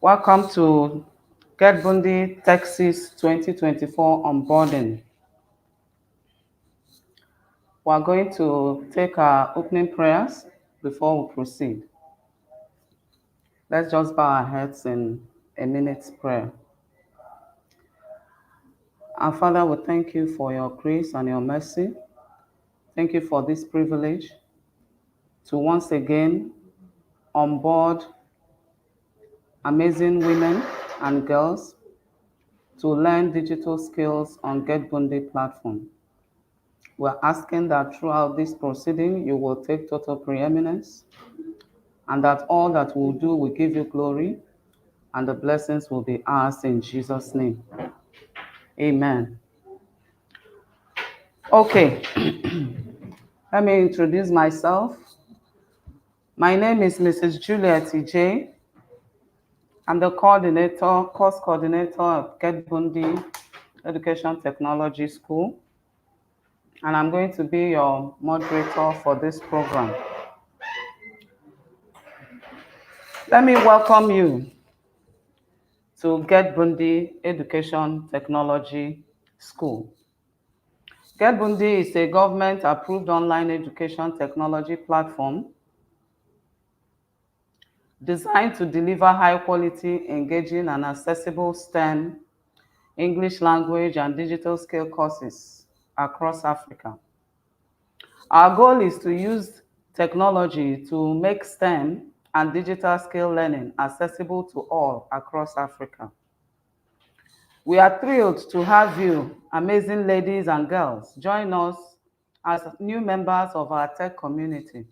Welcome to Getbundi, Techsis 2024 onboarding. We are going to take our opening prayers before we proceed. Let's just bow our heads in a minute's prayer. Our Father, we thank you for your grace and your mercy. Thank you for this privilege to once again onboard amazing women and girls to learn digital skills on Getbundi platform. We're asking that throughout this proceeding, you will take total preeminence and that all that we'll do will give you glory and the blessings will be ours in Jesus' name. Amen. Okay, let me introduce myself. My name is Mrs. Juliet J. I'm the course coordinator of Getbundi Education Technology School, and I'm going to be your moderator for this program. Let me welcome you to Getbundi Education Technology School. Getbundi is a government-approved online education technology platform designed to deliver high-quality, engaging, and accessible STEM, English language, and digital skill courses across Africa. Our goal is to use technology to make STEM and digital skill learning accessible to all across Africa. We are thrilled to have you, amazing ladies and girls, join us as new members of our tech community.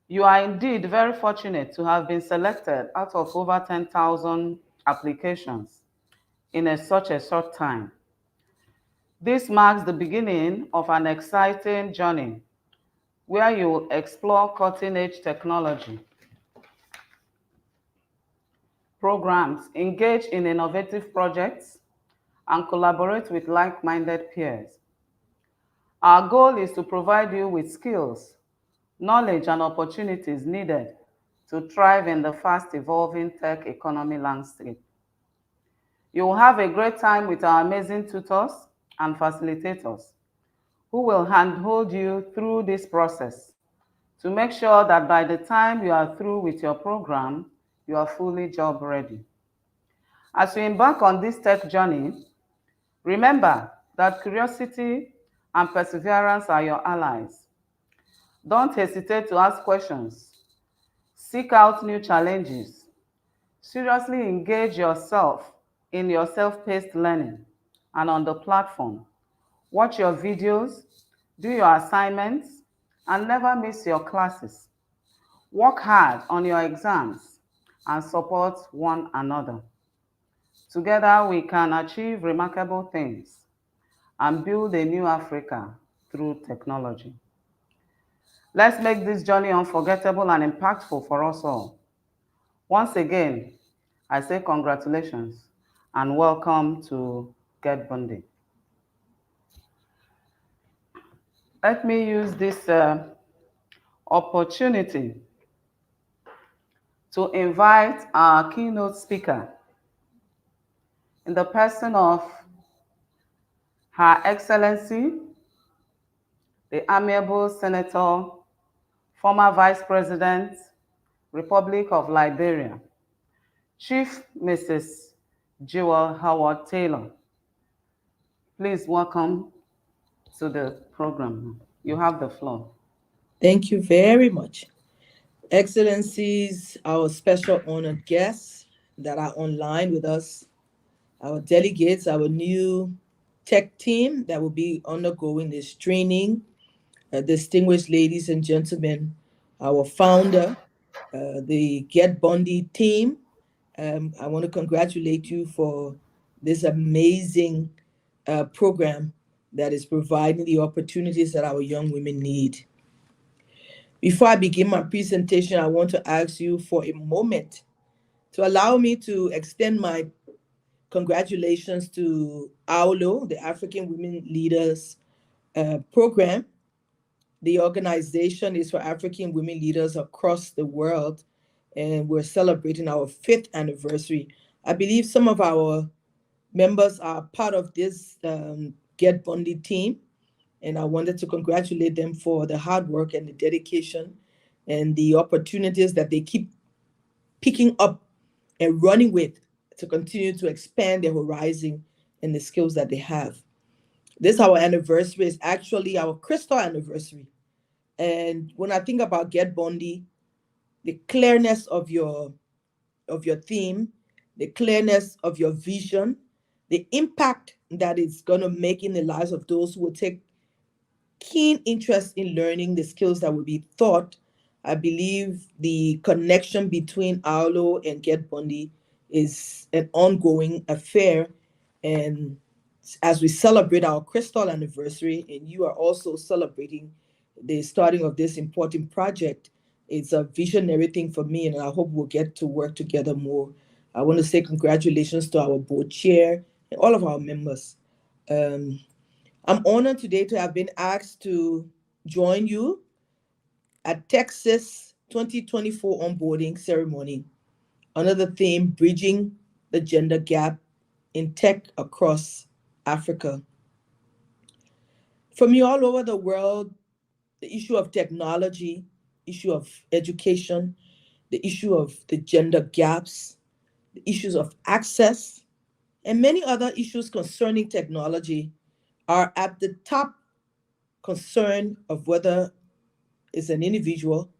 You are indeed very fortunate to have been selected out of over 10,000 applications in such a short time. This marks the beginning of an exciting journey where you will explore cutting-edge technology, programs, engage in innovative projects, and collaborate with like-minded peers. Our goal is to provide you with skills, knowledge, and opportunities needed to thrive in the fast-evolving tech economy landscape. You will have a great time with our amazing tutors and facilitators who will handhold you through this process to make sure that by the time you are through with your program, you are fully job ready. As you embark on this tech journey, remember that curiosity and perseverance are your allies. Don't hesitate to ask questions. Seek out new challenges. Seriously engage yourself in your self-paced learning and on the platform. Watch your videos, do your assignments, and never miss your classes. Work hard on your exams and support one another. Together, we can achieve remarkable things and build a new Africa through technology. Let's make this journey unforgettable and impactful for us all. Once again, I say congratulations and welcome to Getbundi. Let me use this opportunity to invite our keynote speaker in the person of Her Excellency, the Amiable Senator, former Vice President, Republic of Liberia, Chief Mrs. Jewel Howard Taylor. Please welcome to the program. You have the floor. Thank you very much. Excellencies, our special honored guests that are online with us, our delegates, our new tech team that will be undergoing this training, distinguished ladies and gentlemen, our founder, the Getbundi team. I want to congratulate you for this amazing program that is providing the opportunities that our young women need. Before I begin my presentation, I want to ask you for a moment to allow me to extend my congratulations to AULO, the African Women Leaders Program. The organization is for African women leaders across the world, and we're celebrating our 5th anniversary. I believe some of our members are part of this Getbundi team, and I wanted to congratulate them for the hard work and the dedication and the opportunities that they keep picking up and running with to continue to expand their horizon and the skills that they have. This our anniversary is actually our crystal anniversary. And when I think about Getbundi, the clearness of your theme, the clearness of your vision, the impact that it's going to make in the lives of those who will take keen interest in learning the skills that will be taught. I believe the connection between Arlo and Getbundi is an ongoing affair. And as we celebrate our crystal anniversary, and you are also celebrating the starting of this important project, it's a visionary thing for me, and I hope we'll get to work together more. I want to say congratulations to our board chair and all of our members. Um, I'm honored today to have been asked to join you at Techsis 2024 onboarding ceremony under the theme Bridging the Gender Gap in Tech Across Africa. From you all over the world, the issue of technology, issue of education, the issue of the gender gaps, the issues of access, and many other issues concerning technology are at the top concern of whether it's an individual,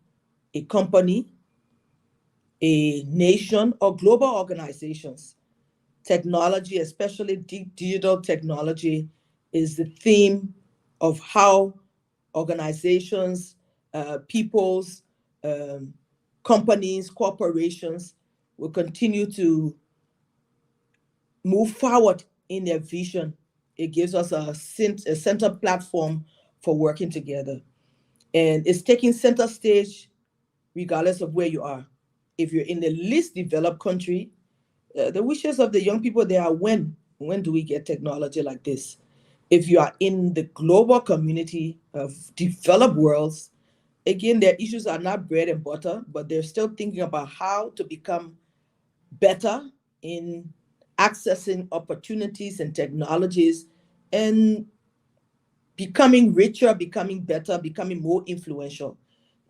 a company, a nation, or global organizations. Technology, especially digital technology, is the theme of how organizations, peoples, um, companies, corporations will continue to move forward in their vision. It gives us a center platform for working together. And it's taking center stage regardless of where you are. If you're in the least developed country, the wishes of the young people there are when do we get technology like this? If you are in the global community of developed worlds, again, their issues are not bread and butter, but they're still thinking about how to become better in accessing opportunities and technologies and becoming richer, becoming better, becoming more influential.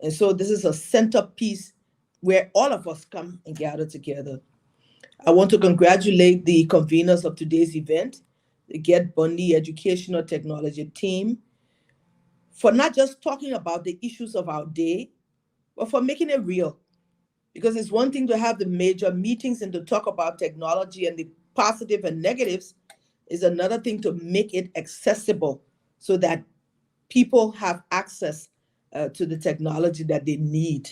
And so this is a centerpiece where all of us come and gather together. I want to congratulate the conveners of today's event, the Getbundi Educational Technology team, for not just talking about the issues of our day, but for making it real. Because it's one thing to have the major meetings and to talk about technology and the positive and negatives, is another thing to make it accessible so that people have access to the technology that they need.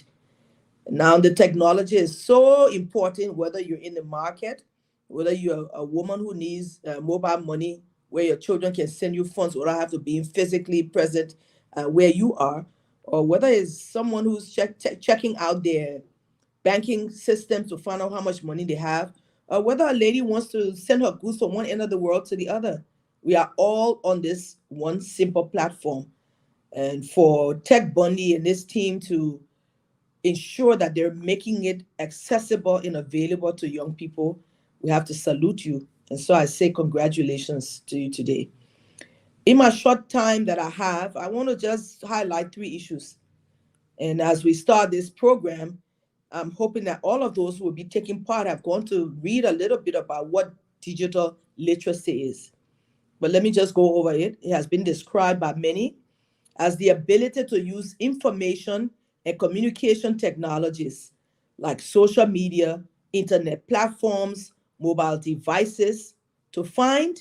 Now, the technology is so important, whether you're in the market, whether you're a woman who needs mobile money, where your children can send you funds without have to be physically present where you are, or whether it's someone who's checking out their banking systems to find out how much money they have, or whether a lady wants to send her goods from one end of the world to the other. We are all on this one simple platform. And for Techbundi and this team to ensure that they're making it accessible and available to young people, we have to salute you. And so I say congratulations to you today. In my short time that I have, I want to just highlight 3 issues. And as we start this program, I'm hoping that all of those who will be taking part have gone to read a little bit about what digital literacy is. But let me just go over it. It has been described by many as the ability to use information and communication technologies like social media, internet platforms, mobile devices to find,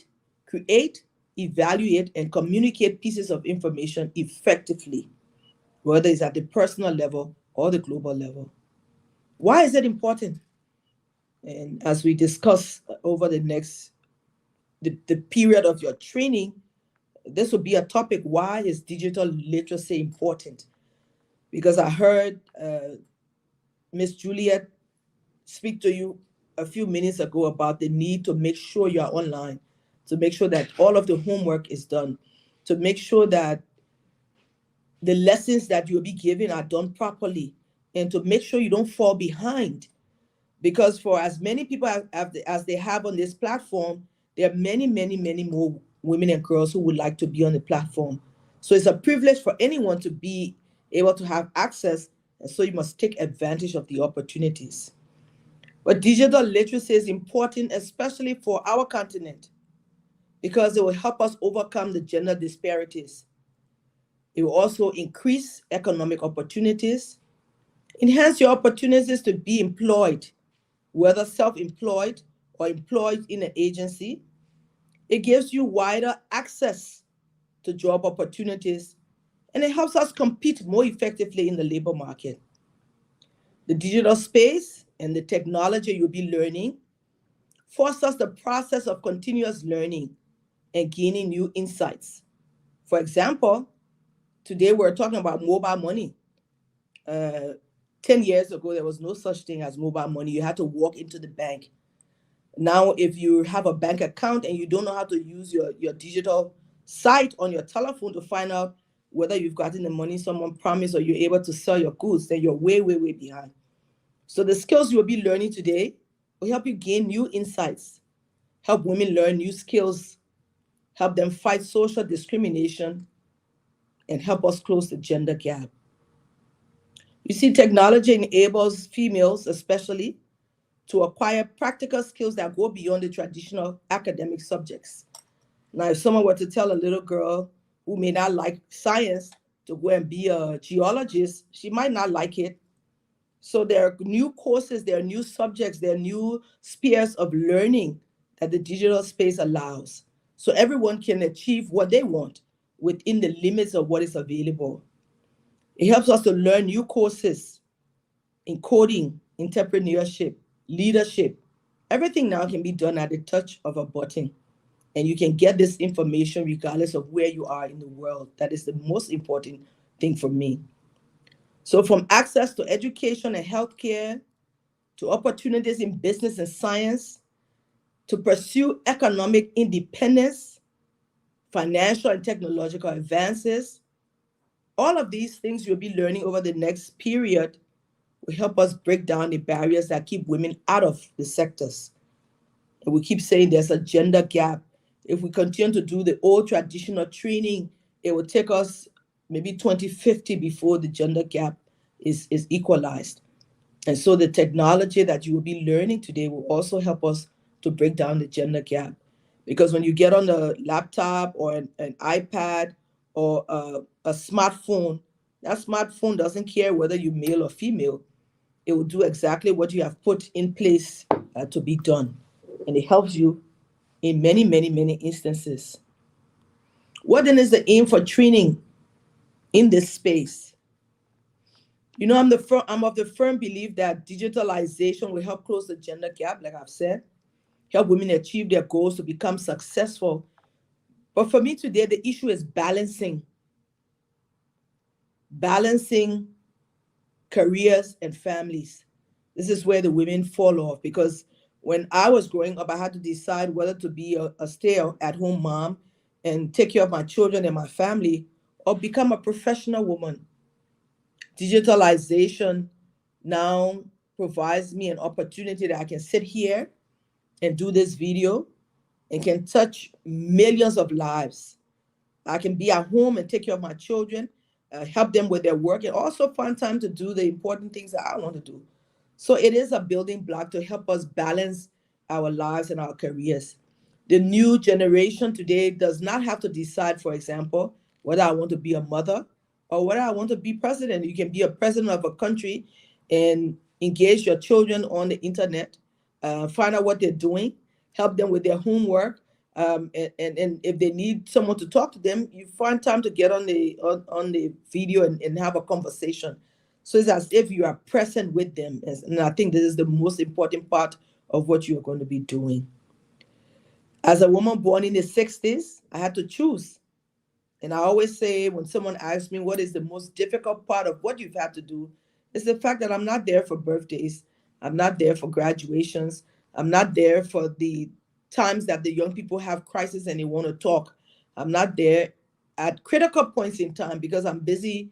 create, evaluate, and communicate pieces of information effectively, whether it's at the personal level or the global level. Why is it important? And as we discuss over the period of your training, this will be a topic. Why is digital literacy important? Because I heard Miss Juliet speak to you a few minutes ago about the need to make sure you are online, to make sure that all of the homework is done, to make sure that the lessons that you'll be giving are done properly. and to make sure you don't fall behind. Because for as many people as they have on this platform, there are many, many, many more women and girls who would like to be on the platform. So it's a privilege for anyone to be able to have access, and so you must take advantage of the opportunities. But digital literacy is important, especially for our continent, because it will help us overcome the gender disparities. It will also increase economic opportunities, enhance your opportunities to be employed, whether self-employed or employed in an agency. It gives you wider access to job opportunities, and it helps us compete more effectively in the labor market. The digital space and the technology you'll be learning fosters the process of continuous learning and gaining new insights. For example, today we're talking about mobile money. Uh, 10 years ago, there was no such thing as mobile money. You had to walk into the bank. Now, if you have a bank account and you don't know how to use your digital site on your telephone to find out whether you've gotten the money someone promised or you're able to sell your goods, then you're way, way, way behind. So the skills you'll be learning today will help you gain new insights, help women learn new skills, help them fight social discrimination, and help us close the gender gap. You see, technology enables females, especially, to acquire practical skills that go beyond the traditional academic subjects. Now, if someone were to tell a little girl who may not like science to go and be a geologist, she might not like it. So there are new courses, there are new subjects, there are new spheres of learning that the digital space allows. So everyone can achieve what they want within the limits of what is available. It helps us to learn new courses in coding, entrepreneurship, leadership. Everything now can be done at the touch of a button. And you can get this information regardless of where you are in the world. That is the most important thing for me. So from access to education and healthcare, to opportunities in business and science, to pursue economic independence, financial and technological advances, all of these things you'll be learning over the next period will help us break down the barriers that keep women out of the sectors. And we keep saying there's a gender gap. If we continue to do the old traditional training, it will take us maybe 2050 before the gender gap is equalized. And so the technology that you will be learning today will also help us to break down the gender gap. Because when you get on a laptop or an iPad or a smartphone, that smartphone doesn't care whether you're male or female. It will do exactly what you have put in place to be done. And it helps you in many, many, many instances. What then is the aim for training in this space? You know, I'm of the firm belief that digitalization will help close the gender gap, like I've said, help women achieve their goals to become successful. But for me today, the issue is balancing careers and families. This is where the women fall off, because when I was growing up, I had to decide whether to be a stay-at-home mom and take care of my children and my family, or become a professional woman. Digitalization now provides me an opportunity that I can sit here and do this video and can touch millions of lives. I can be at home and take care of my children, help them with their work, and also find time to do the important things that I want to do. So it is a building block to help us balance our lives and our careers. The new generation today does not have to decide, for example, whether I want to be a mother or whether I want to be president. You can be a president of a country and engage your children on the internet, find out what they're doing, help them with their homework, and if they need someone to talk to them, you find time to get on the video and have a conversation. So it's as if you are present with them. And I think this is the most important part of what you're going to be doing. As a woman born in the 60s, I had to choose. And I always say, when someone asks me what is the most difficult part of what you've had to do, it's the fact that I'm not there for birthdays. I'm not there for graduations. I'm not there for the times that the young people have crisis and they want to talk. I'm not there at critical points in time because I'm busy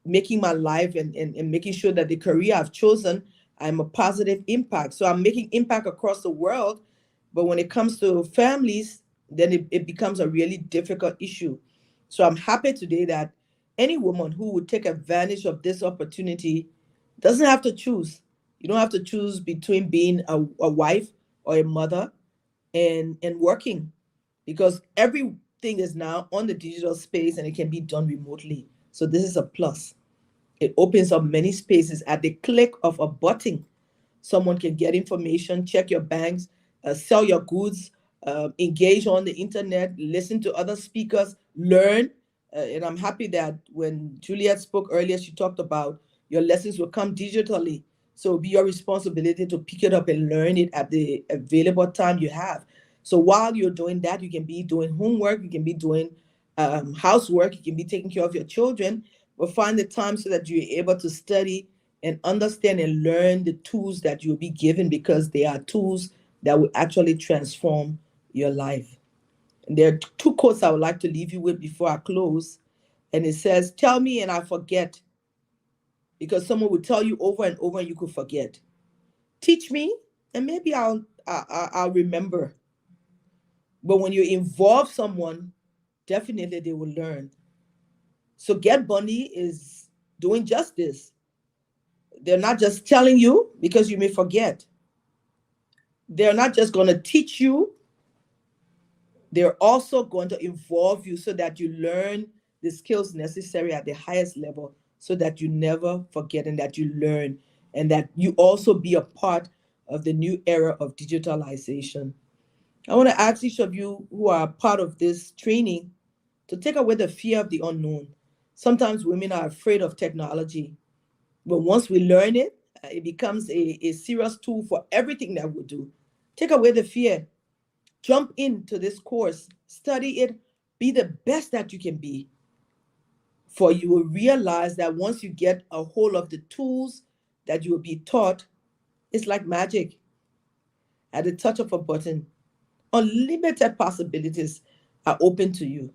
making my life and making sure that the career I've chosen, I'm a positive impact. So I'm making impact across the world. But when it comes to families, then it becomes a really difficult issue. So I'm happy today that any woman who would take advantage of this opportunity doesn't have to choose. You don't have to choose between being a wife or a mother and working, because everything is now on the digital space and it can be done remotely. So this is a plus. It opens up many spaces at the click of a button. Someone can get information, check your banks, sell your goods, engage on the internet, listen to other speakers, learn. And I'm happy that when Juliet spoke earlier, she talked about your lessons will come digitally. So it'll be your responsibility to pick it up and learn it at the available time you have. So while you're doing that, you can be doing homework, you can be doing housework, you can be taking care of your children, but find the time so that you're able to study and understand and learn the tools that you'll be given, because they are tools that will actually transform your life. And there are two quotes I would like to leave you with before I close. And it says, "Tell me and I forget," because someone will tell you over and over and you could forget. "Teach me and maybe I'll remember." But when you involve someone, definitely they will learn. So Getbundi is doing just this. They're not just telling you because you may forget. They're not just going to teach you, they're also going to involve you so that you learn the skills necessary at the highest level, so that you never forget and that you learn, and that you also be a part of the new era of digitalization. I want to ask each of you who are part of this training to take away the fear of the unknown. Sometimes women are afraid of technology, but once we learn it, it becomes a serious tool for everything that we do. Take away the fear. Jump into this course, study it, be the best that you can be. For you will realize that once you get a hold of the tools that you will be taught, it's like magic. At the touch of a button, unlimited possibilities are open to you.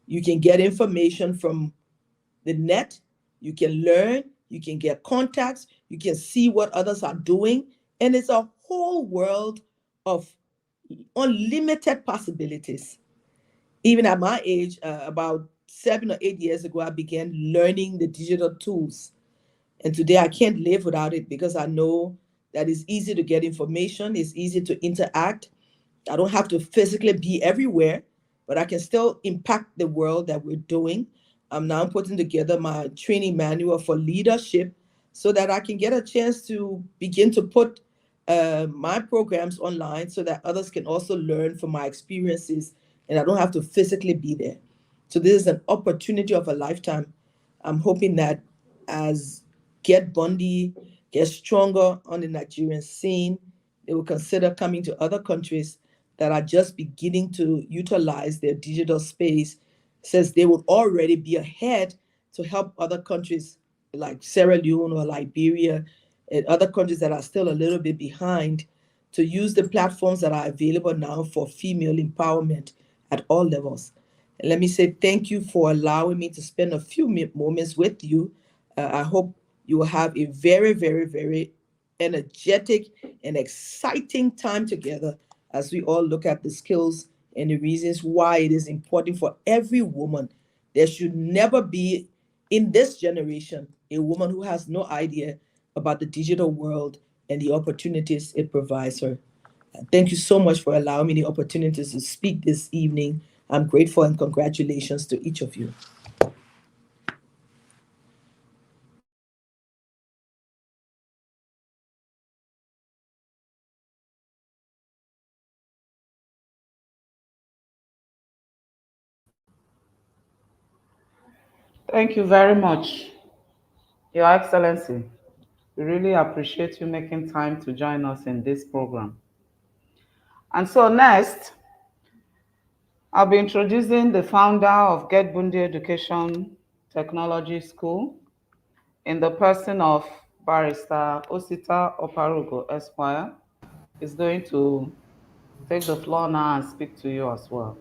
You can get information from the net, you can learn, you can get contacts, you can see what others are doing, and it's a whole world of unlimited possibilities. Even at my age, about 7 or 8 years ago, I began learning the digital tools. And today I can't live without it, because I know that it's easy to get information, it's easy to interact. I don't have to physically be everywhere, but I can still impact the world that we're doing. I'm now putting together my training manual for leadership so that I can get a chance to begin to put my programs online so that others can also learn from my experiences and I don't have to physically be there. So this is an opportunity of a lifetime. I'm hoping that as Getbundi gets stronger on the Nigerian scene, they will consider coming to other countries that are just beginning to utilize their digital space, since they would already be ahead to help other countries like Sierra Leone or Liberia and other countries that are still a little bit behind, to use the platforms that are available now for female empowerment at all levels. And let me say thank you for allowing me to spend a few moments with you. I hope you will have a very, very, very energetic and exciting time together as we all look at the skills and the reasons why it is important for every woman. There should never be in this generation a woman who has no idea about the digital world and the opportunities it provides her. Thank you so much for allowing me the opportunity to speak this evening. I'm grateful, and congratulations to each of you. Thank you very much, Your Excellency. We really appreciate you making time to join us in this program. And so next, I'll be introducing the founder of Getbundi Education Technology School in the person of Barrister Osita Oparugo Esquire. Is going to take the floor now and speak to you as well.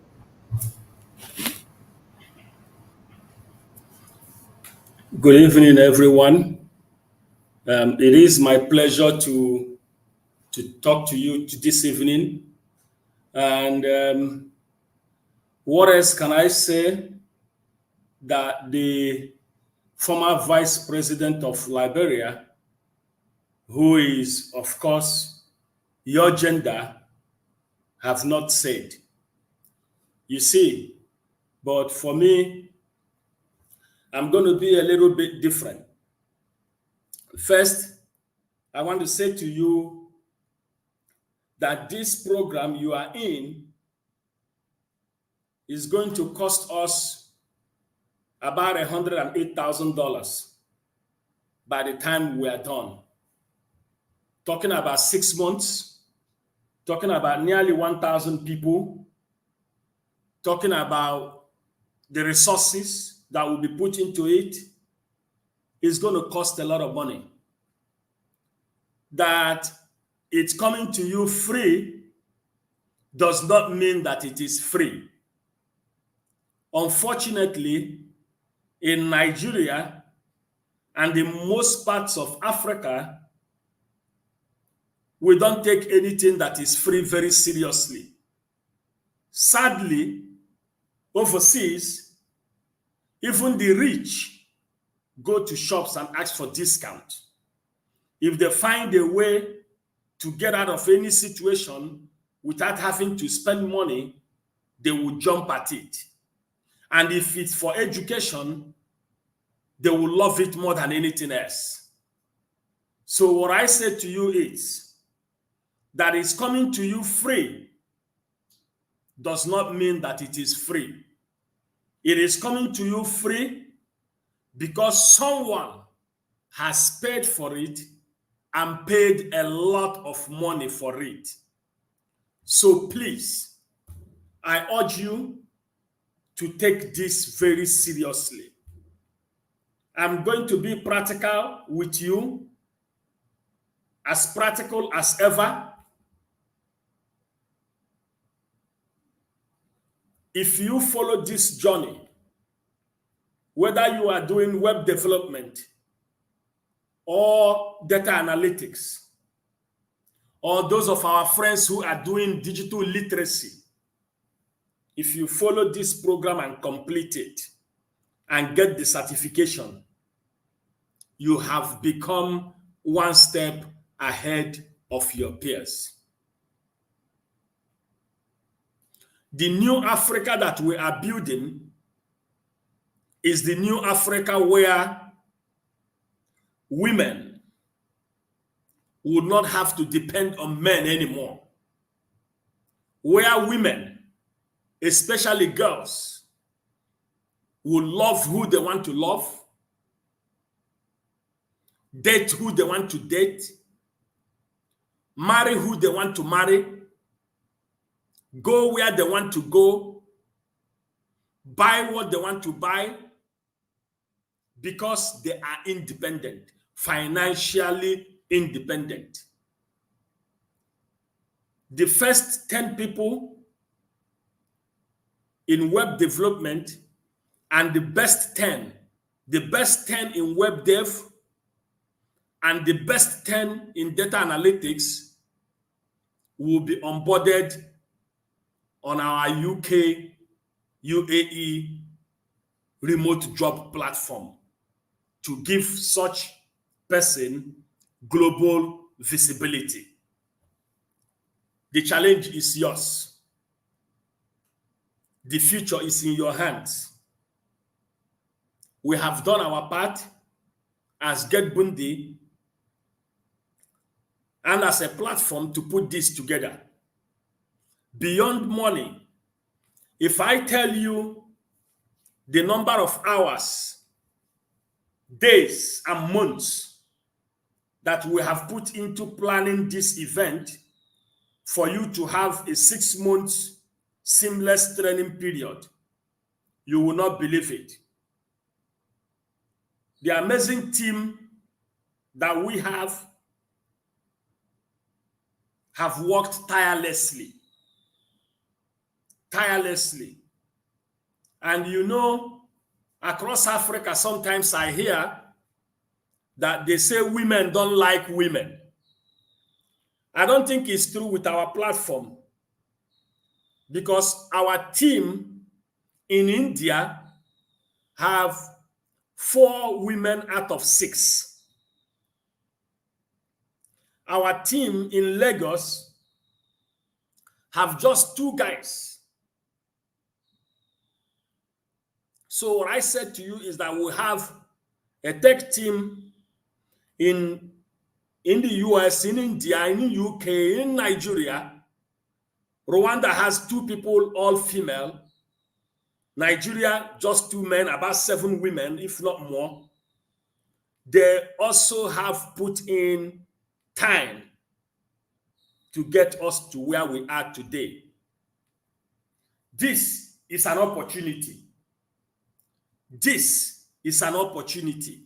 Good evening, everyone. It is my pleasure to talk to you this evening. And what else can I say that the former Vice President of Liberia, who is, of course, your gender, have not said? You see, but for me, I'm going to be a little bit different. First, I want to say to you that this program you are in is going to cost us about $108,000 by the time we are done. Talking about 6 months, talking about nearly 1,000 people, talking about the resources that will be put into it, is going to cost a lot of money. That it's coming to you free does not mean that it is free. Unfortunately, in Nigeria and in most parts of Africa, we don't take anything that is free very seriously. Sadly, overseas, even the rich go to shops and ask for discount. If they find a way to get out of any situation without having to spend money, they will jump at it. And if it's for education, they will love it more than anything else. So what I say to you is that it's coming to you free does not mean that it is free. It is coming to you free because someone has paid for it and paid a lot of money for it. So please, I urge you to take this very seriously. I'm going to be practical with you, as practical as ever. If you follow this journey, whether you are doing web development or data analytics, or those of our friends who are doing digital literacy, if you follow this program and complete it and get the certification, you have become one step ahead of your peers. The new Africa that we are building is the new Africa where women would not have to depend on men anymore. Where women, especially girls, will love who they want to love, date who they want to date, marry who they want to marry, go where they want to go, buy what they want to buy, because they are independent, financially independent. The first 10 people in web development and the best 10 in web dev and the best 10 in data analytics will be onboarded on our UK, UAE remote job platform to give such person global visibility. The challenge is yours. The future is in your hands. We have done our part as Getbundi and as a platform to put this together. Beyond money, if I tell you the number of hours, days, and months that we have put into planning this event for you to have a 6 months seamless training period, you will not believe it. The amazing team that we have worked tirelessly. And you know, Across Africa, sometimes I hear that they say women don't like women. I don't think it's true with our platform, because our team in India have 4 women out of 6. Our team in Lagos have just 2 guys. So what I said to you is that we have a tech team in the US, in India, in the UK, in Nigeria. Rwanda has 2 people, all female. Nigeria, just 2 men, about 7 women, if not more. They also have put in time to get us to where we are today. This is an opportunity. This is an opportunity.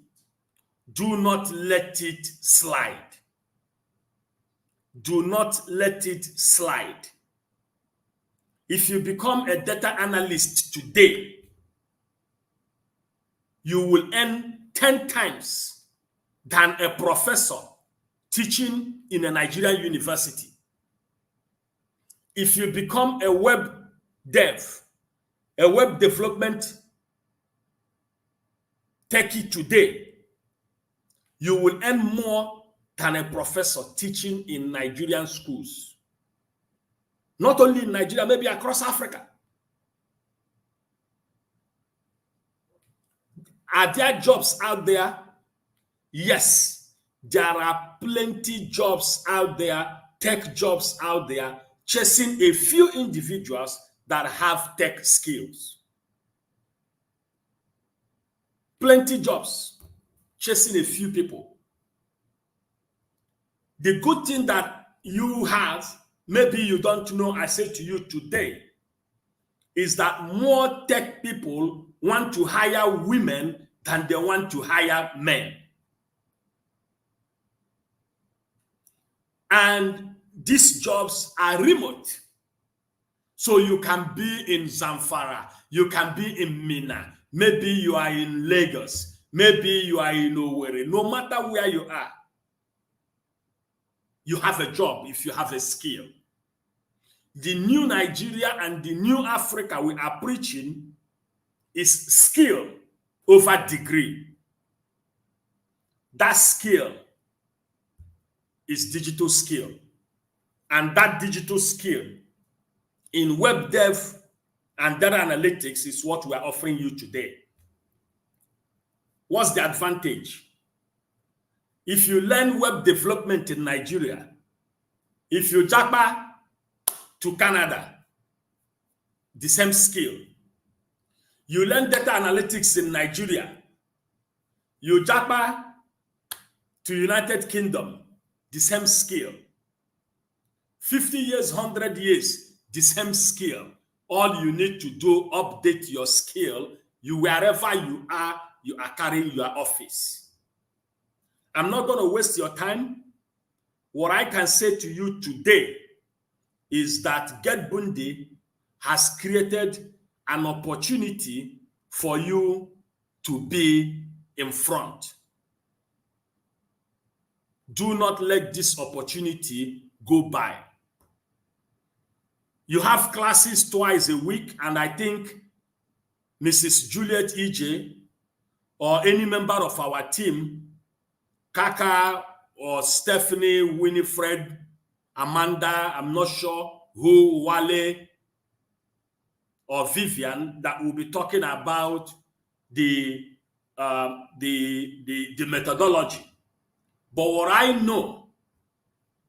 Do not let it slide. Do not let it slide. If you become a data analyst today, you will earn 10 times than a professor teaching in a Nigerian university. If you become a web dev, a web development techie today, you will earn more than a professor teaching in Nigerian schools. Not only in Nigeria, maybe across Africa. Are there jobs out there? Yes, there are plenty jobs out there, tech jobs out there, chasing a few individuals that have tech skills. Plenty jobs, chasing a few people. The good thing that you have, maybe you don't know, I say to you today, is that more tech people want to hire women than they want to hire men. And these jobs are remote. So you can be in Zamfara, you can be in Minna, maybe you are in Lagos, maybe you are in Owerri. No matter where you are, you have a job if you have a skill. The new Nigeria and the new Africa we are preaching is skill over degree. That skill is digital skill. And that digital skill in web dev and data analytics is what we are offering you today. What's the advantage? If you learn web development in Nigeria, if you japa to Canada, the same skill. You learn data analytics in Nigeria, you japa to United Kingdom, the same skill. 50 years, 100 years, the same skill. All you need to do, update your skill. You wherever you are carrying your office. I'm not going to waste your time. What I can say to you today is that Getbundi has created an opportunity for you to be in front. Do not let this opportunity go by. You have classes twice a week, and I think Mrs. Juliet EJ or any member of our team, Kaka or Stephanie, Winifred, Amanda, I'm not sure who, Wale or Vivian, that will be talking about the methodology. But what I know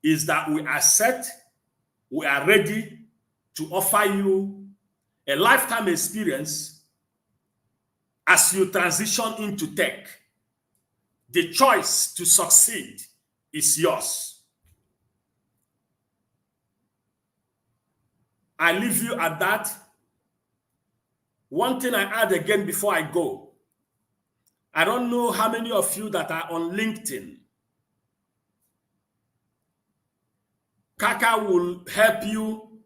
is that we are set, we are ready to offer you a lifetime experience as you transition into tech. The choice to succeed is yours. I leave you at that. One thing I add again before I go. I don't know how many of you that are on LinkedIn. Kaka will help you,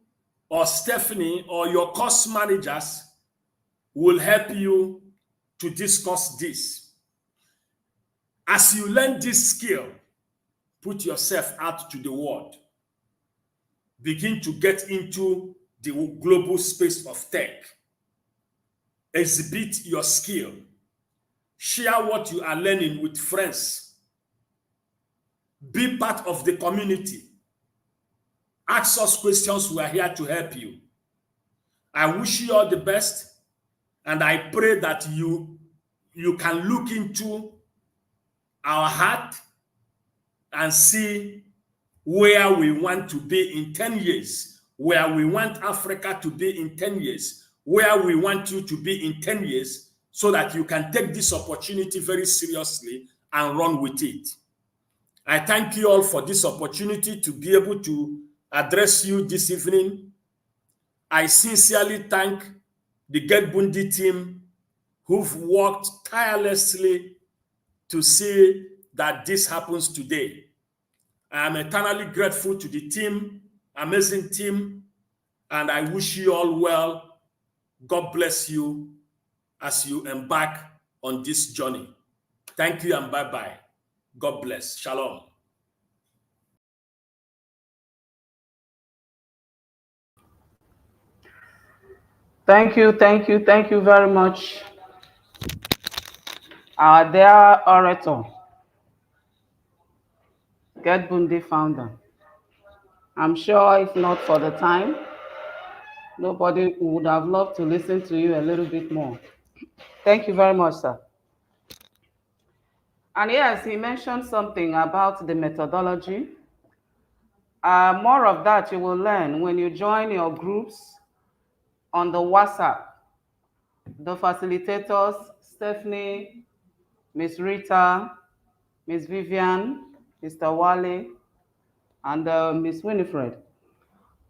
or Stephanie, or your course managers will help you to discuss this. As you learn this skill, put yourself out to the world. Begin to get into the global space of tech. Exhibit your skill. Share what you are learning with friends. Be part of the community. Ask us questions. We are here to help you. I wish you all the best, and I pray that you can look into our heart and see where we want to be in 10 years, where we want Africa to be in 10 years, where we want you to be in 10 years, so that you can take this opportunity very seriously and run with it. I thank you all for this opportunity to be able to address you this evening. I sincerely thank the Getbundi team who've worked tirelessly to see that this happens today. I am eternally grateful to the team, amazing team, and I wish you all well. God bless you as you embark on this journey. Thank you and bye-bye. God bless. Shalom. Thank you very much, our dear orator, Getbundi founder. I'm sure if not for the time, nobody would have loved to listen to you a little bit more. Thank you very much, sir. And yes, he mentioned something about the methodology. More of that you will learn when you join your groups on the WhatsApp. The facilitators, Stephanie, Miss Rita, Miss Vivian, Mr. Wale, and Miss Winifred.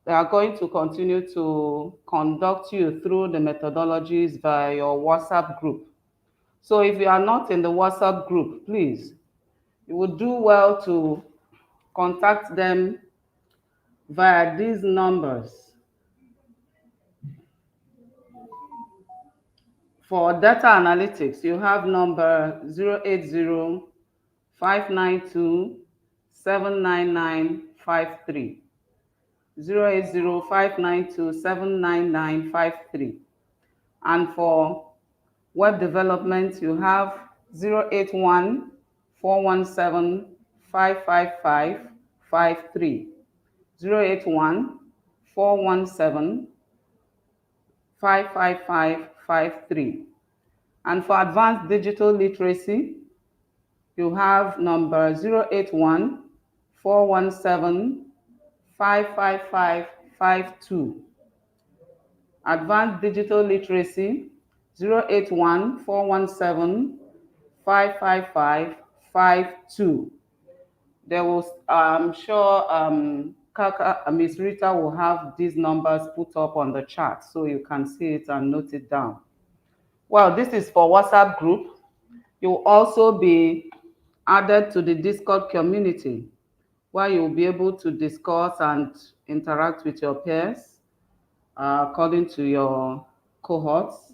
They are going to continue to conduct you through the methodologies via your WhatsApp group. So if you are not in the WhatsApp group, please, you would do well to contact them via these numbers. For data analytics, you have number 080-592-79953. 080-592-79953. And for web development, you have 081-417-55553. 081-417-55553. And for advanced digital literacy, you have number 081-417-55552. Advanced digital literacy, 081-417-55552. There was, I'm sure Ms. Rita will have these numbers put up on the chat so you can see it and note it down. Well, this is for WhatsApp group. You'll also be added to the Discord community where you'll be able to discuss and interact with your peers according to your cohorts.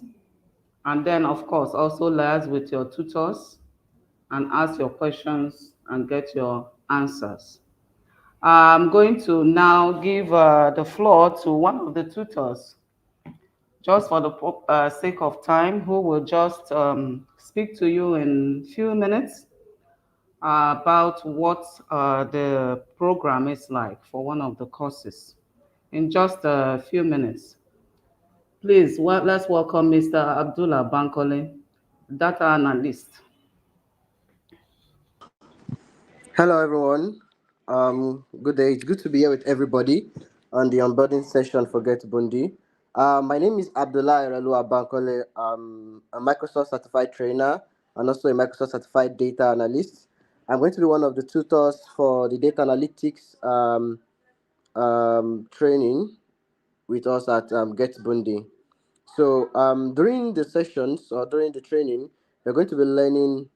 And then, of course, also liaise with your tutors and ask your questions and get your answers. I'm going to now give the floor to one of the tutors, just for the sake of time, who will just speak to you in a few minutes about what the program is like for one of the courses. In just a few minutes. Please, let's welcome Mr. Abdullah Bankole, data analyst. Hello, everyone. Good day. It's good to be here with everybody on the onboarding session for Getbundi. My name is Abdullah Iralua Bankole. I'm a Microsoft certified trainer and also a Microsoft certified data analyst. I'm going to be one of the tutors for the data analytics training with us at Getbundi. So during the sessions or during the training, we're going to be learning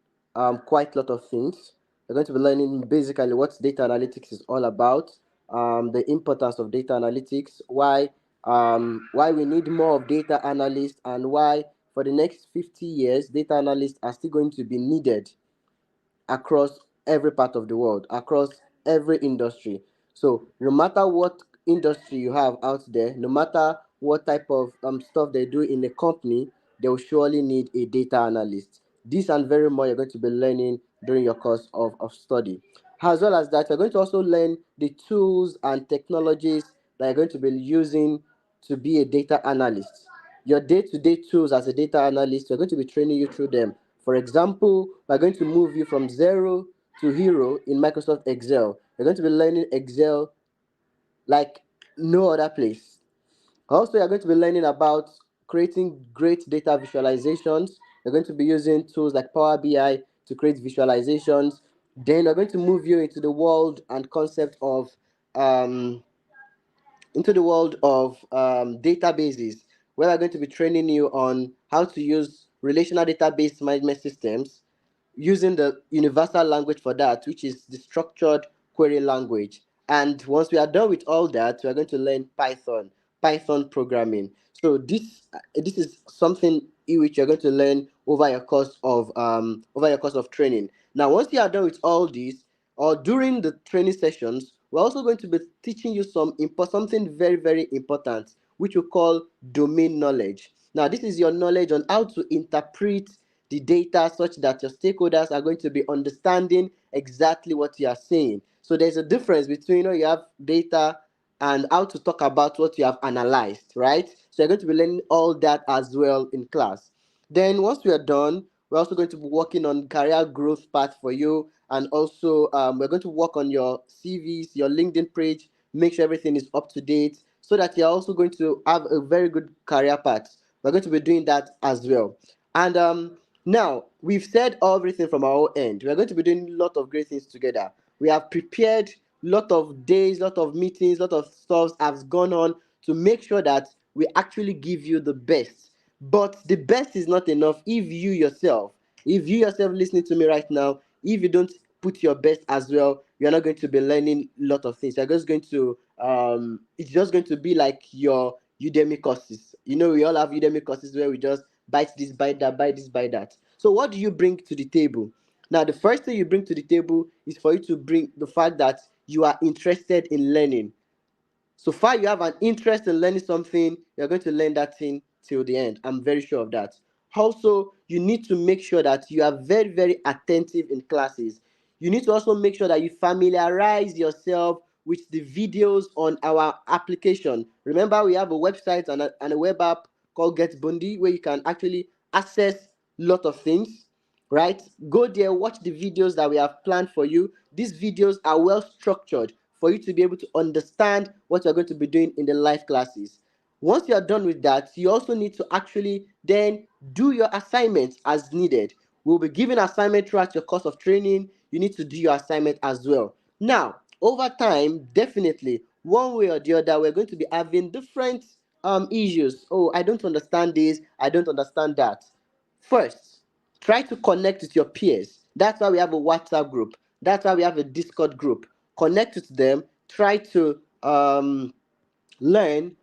quite a lot of things. We're going to be learning basically what data analytics is all about, the importance of data analytics, why we need more of data analysts, and why for the next 50 years, data analysts are still going to be needed across every part of the world, across every industry. So no matter what industry you have out there, no matter what type of stuff they do in a company, they will surely need a data analyst. This and very more you're going to be learning during your course of study. As well as that, you're going to also learn the tools and technologies that you're going to be using to be a data analyst. Your day-to-day tools as a data analyst, we're going to be training you through them. For example, we're going to move you from zero to hero in Microsoft Excel. You're going to be learning Excel like no other place. Also, you're going to be learning about creating great data visualizations. You're going to be using tools like Power BI to create visualizations. Then we're going to move you um, into the world of databases, where we're going to be training you on how to use relational database management systems using the universal language for that, which is the structured query language. And once we are done with all that, we are going to learn Python programming. So this is something in which you're going to learn over your course of training. Now, once you are done with all this, or during the training sessions, we're also going to be teaching you something very, very important, which we call domain knowledge. Now, this is your knowledge on how to interpret the data such that your stakeholders are going to be understanding exactly what you are saying. So there's a difference between, you have data and how to talk about what you have analyzed, right? So you're going to be learning all that as well in class. Then once we are done, we're also going to be working on career growth path for you, and also we're going to work on your CVs, your LinkedIn page, make sure everything is up to date, so that you're also going to have a very good career path. We're going to be doing that as well. And now we've said everything from our own end. We're going to be doing a lot of great things together. We have prepared lot of days, lot of meetings, lot of stuff has gone on to make sure that we actually give you the best. But the best is not enough if you yourself listening to me right now, if you don't put your best as well, you're not going to be learning a lot of things. You're just going to it's just going to be like your Udemy courses. We all have Udemy courses where we just bite this, bite that, bite this, bite that. So what do you bring to the table? Now, the first thing you bring to the table is for you to bring the fact that you are interested in learning. So far you have an interest in learning something, you're going to learn that thing till the end. I'm very sure of that. Also, you need to make sure that you are very, very attentive in classes. You need to also make sure that you familiarize yourself with the videos on our application. Remember, we have a website and a web app called Getbundi, where you can actually access a lot of things, right? Go there, watch the videos that we have planned for you. These videos are well structured for you to be able to understand what you're going to be doing in the live classes. Once you are done with that, you also need to actually then do your assignments as needed. We'll be giving assignment throughout your course of training. You need to do your assignment as well. Now, over time, definitely, one way or the other, we're going to be having different issues. Oh, I don't understand this, I don't understand that. First, try to connect with your peers. That's why we have a WhatsApp group. That's why we have a Discord group. Connect with them. Try to learn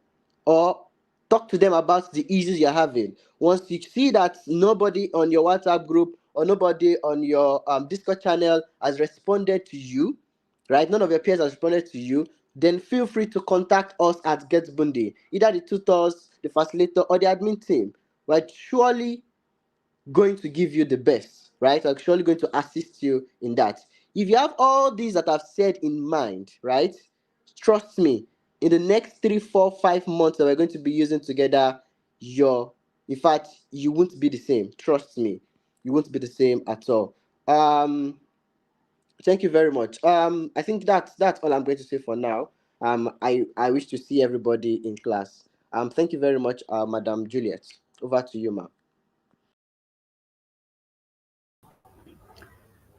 or talk to them about the issues you're having. Once you see that nobody on your WhatsApp group or nobody on your Discord channel has responded to you, right? None of your peers has responded to you, then feel free to contact us at Getbundi, either the tutors, the facilitator, or the admin team. We're surely going to give you the best, right? I'm surely going to assist you in that. If you have all these that I've said in mind, right? Trust me, in the next 3, 4, 5 months that we're going to be using together, in fact, you won't be the same. Trust me, you won't be the same at all. Thank you very much. I think that's all I'm going to say for now. I wish to see everybody in class. Thank you very much, Madam Juliet. Over to you, ma'am.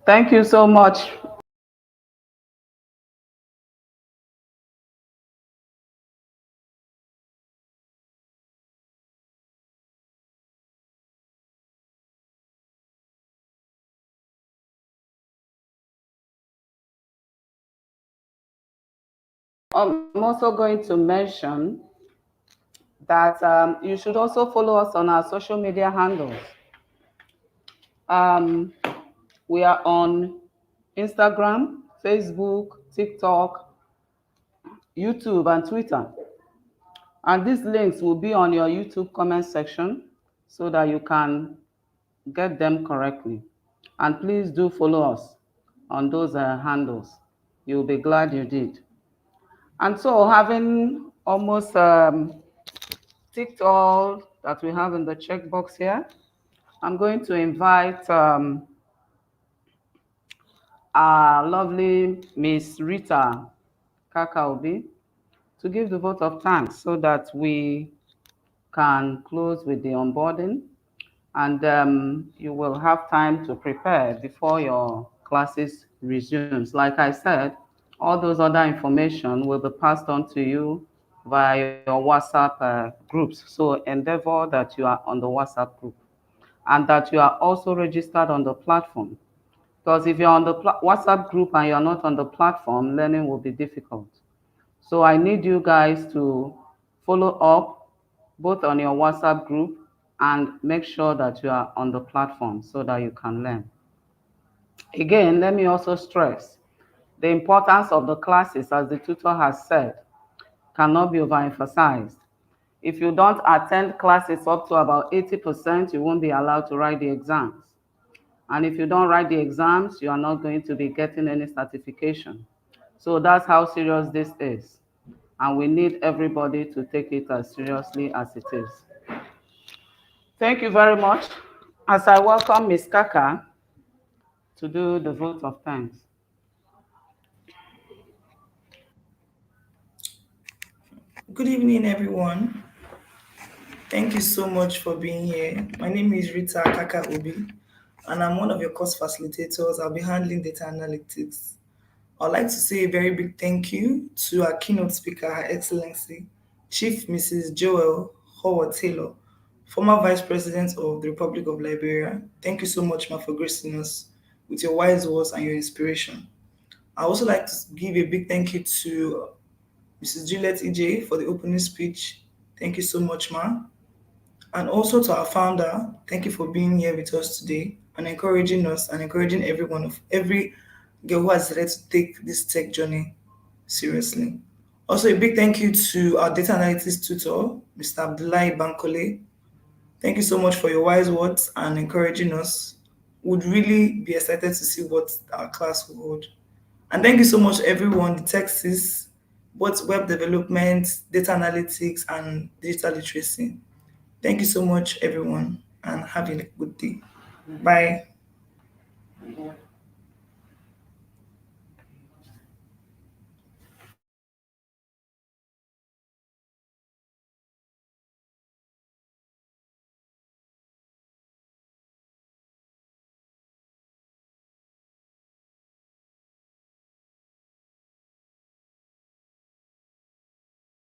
Thank you so much. I'm also going to mention that you should also follow us on our social media handles. Um, we are on Instagram, Facebook, TikTok, YouTube, and Twitter. And these links will be on your YouTube comment section so that you can get them correctly. And please do follow us on those handles. You'll be glad you did. And so, having almost ticked all that we have in the checkbox here, I'm going to invite our lovely Miss Rita Kakaobi to give the vote of thanks so that we can close with the onboarding, and you will have time to prepare before your classes resumes. Like I said, all those other information will be passed on to you via your WhatsApp groups. So endeavor that you are on the WhatsApp group and that you are also registered on the platform. Because if you're on the WhatsApp group and you're not on the platform, learning will be difficult. So I need you guys to follow up both on your WhatsApp group and make sure that you are on the platform so that you can learn. Again, let me also stress the importance of the classes, as the tutor has said, cannot be overemphasized. If you don't attend classes up to about 80%, you won't be allowed to write the exams. And if you don't write the exams, you are not going to be getting any certification. So that's how serious this is. And we need everybody to take it as seriously as it is. Thank you very much. As I welcome Ms. Kaka to do the vote of thanks. Good evening, everyone. Thank you so much for being here. My name is Rita Kaka Obi, and I'm one of your course facilitators. I'll be handling data analytics. I'd like to say a very big thank you to our keynote speaker, Her Excellency, Chief Mrs. Joel Howard Taylor, former Vice President of the Republic of Liberia. Thank you so much, ma, for gracing us with your wise words and your inspiration. I also like to give a big thank you to Mrs. Juliet EJ for the opening speech. Thank you so much, ma. And also to our founder, thank you for being here with us today and encouraging us and encouraging every girl who has decided to take this tech journey seriously. Also, a big thank you to our data analytics tutor, Mr. Abdullahi Bankole. Thank you so much for your wise words and encouraging us. Would really be excited to see what our class will hold. And thank you so much, everyone, the Techsis, both web development, data analytics, and digital literacy. Thank you so much, everyone, and have a good day. Bye.